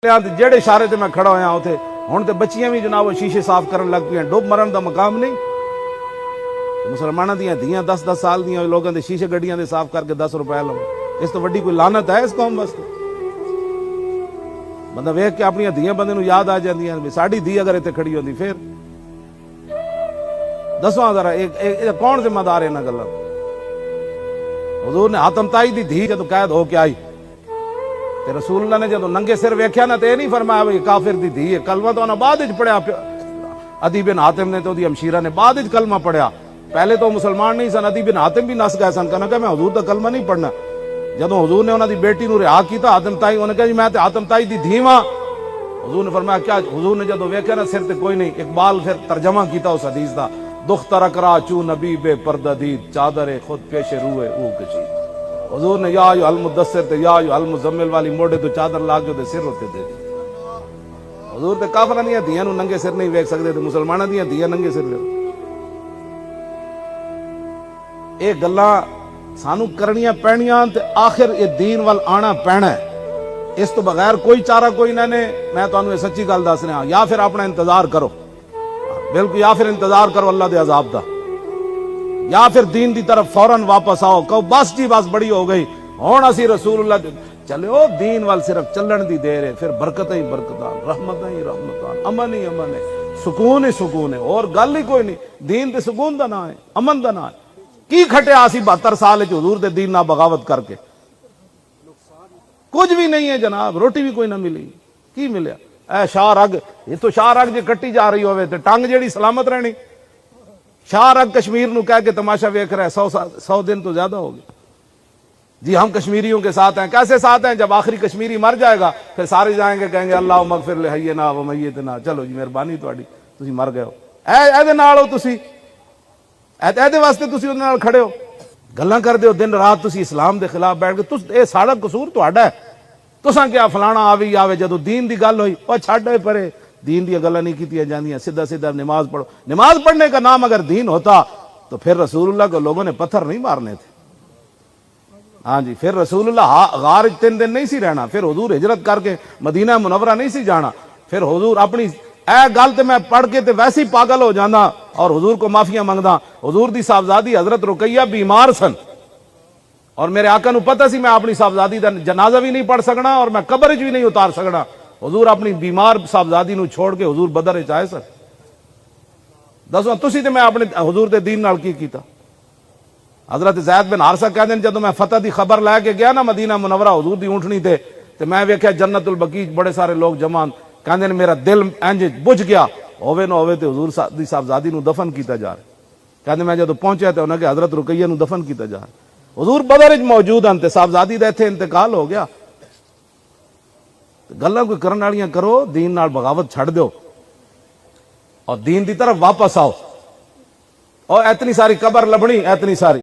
جہے اشارے تے میں کھڑا ہویا اتنے ہوں تو بچیاں بھی جناب شیشے صاف کرن لگ پی ڈب مرن دا مقام نہیں. مسلمانوں دیا دھیاں 10-10 سال دیا لوگوں دے شیشے گڈیاں دے صاف کر کے 10 روپے لو. اس تو وڈی کوئی لعنت ہے اس قوم واسطے؟ بندہ ویکھ کے اپنی دھیاں بندے نو یاد آ جاندیاں ساڈی دھی اگر اتنے کھڑی ہوندی پھر دسو ذرا کون ذمہ دار ہے انہاں گلاں؟ حضور نے حاتم طائی دی دھی جدوں قید ہو کے آئی تے رسول اللہ نے جدوں ننگے سر ویکھیا نا تے یہ نہیں فرمایا بھئی کافر دی دھی ہے. کلمہ تو انہاں بعد وچ پڑھیا. عدی بن حاتم نے تو دی ہمشیرہ نے بعد وچ کلمہ پڑھیا. پہلے تو مسلمان نہیں سن. عدی بن حاتم بھی نس گئے سن کہنا کہ میں حضور دا کلمہ نہیں پڑھنا. جدوں حضور نے انہاں دی بیٹی نو رہا کیتا حاتم طائی انہوں نے کہا جی میں تے حاتم طائی دی دھی ہاں. حضور نے فرمایا کیا؟ حضور نے جدوں ویکھیا نا سر تے کوئی نہیں. اقبال پھر ترجمہ کیتا اس حدیث دا دختر اکرا چو نبی بے پردہ دید چادر خود پیش روئے او کشید. حضور نے یا ایھا المدثر تے یا ایھا المزمل والی موڑے تو چادر لا کے دے سر ہوتے دے دی. حضور تے کافراں دیاں دھیاں نو ننگے سر نہیں ویکھ سکدے تے مسلماناں دیاں دھیاں ننگے سر ویکھ. اے گلاں سانو کرنیاں پینیاں تے آخر اے دین وال آنا پینا ہے. اس تو بغیر کوئی چارہ کوئی نہ نے. میں تانوں یہ سچی گل دس رہا یا پھر اپنا انتظار کرو بالکل یا پھر انتظار کرو اللہ دے عذاب دا یا پھر دین دی طرف فوراً واپس آؤ کہو بس جی بس بڑی ہو گئی ہون اسی رسول اللہ چلے او دین وال صرف چلن دی دیر ہے. پھر برکتیں ہی برکتاں رحمتیں ہی رحمتاں امن ہی امن ہے سکون ہی سکون ہے. اور گل ہی کوئی نہیں. دین تے سکون دا نام ہے امن دا نام ہے. کی کھٹیا اسی 72 سال وچ حضور دے دین نال بغاوت کر کے؟ کچھ بھی نہیں ہے جناب. روٹی بھی کوئی نہ ملی. کی ملیا؟ اے شاہ رگ یہ تو شاہ رگ جی کٹی جا رہی ہوئے تے ٹنگ جیڑی سلامت رہنی. شاہ رگ کشمیر نو کہہ کے تماشا ویکھ رہا ہے 100 دن تو زیادہ ہو گئے. جی ہم کشمیریوں کے ساتھ ہیں. کیسے ساتھ ہیں؟ جب آخری کشمیری مر جائے گا پھر سارے جائیں گے کہیں گے اللہ مغفر لحینا و میتنا. چلو جی مہربانی تہاڈی تسی مر گئے ہو. اے دے نال ہو تسی اے دے واسطے تسی اودے نال کھڑے ہو. گلاں کردے ہو دن رات تسی اسلام دے خلاف بیٹھ کے. تس اے سارا قصور تہاڈا ہے. تساں کیا فلانا آوے جدو دین دی گل ہوئی او چھڈ ہوئے پرے. دین دی گلاں نہیں کیتیاں جاندیاں. سیدھا سیدھا نماز پڑھو. نماز پڑھنے کا نام اگر دین ہوتا تو پھر رسول اللہ کو لوگوں نے پتھر نہیں مارنے تھے. ہاں جی پھر رسول اللہ غار 3 دن نہیں سی رہنا. پھر حضور ہجرت کر کے مدینہ منورہ نہیں سی جانا. پھر حضور اپنی اے گل تے میں پڑھ کے تے ویسے ہی پاگل ہو جانا اور حضور کو معافیاں منگدا. حضور دی صاحبزادی حضرت رقیہ بیمار سن اور میرے آقا نو پتہ سی میں اپنی صاحبزادی دا جنازہ بھی نہیں پڑھ سکنا اور میں قبر وچ بھی نہیں اتار سکنا. حضور اپنی بیمار صاحبزادی نو چھوڑ کے حضور بدر وچ آئے سن. دسو تسی تے میں اپنے حضور دے دین نال کی کیتا؟ حضرت زید بن حارثہ کہندے جدوں میں فتح دی خبر لے کے گیا نا مدینہ منورہ حضور دی اونٹنی تے میں ویکھیا جنت البقیع بڑے سارے لوگ جمع. کہندے میرا دل انج بجھ گیا ہووے نہ ہووے تے حضور دی صاحبزادی نو دفن کیتا جا رہا. کہندے میں جدوں پہنچیا تے انہاں کہ حضرت رقیہ نو دفن کیتا جا رہا. حضور بدر وچ موجود ہیں تے صاحبزادی دا ایتھے انتقال ہو گیا. گلاں کوئی کرن والیاں کرو. دین نال بغاوت چھڈ دیو اور دین دی طرف واپس آؤ. اور اتنی ساری قبر لبنی اتنی ساری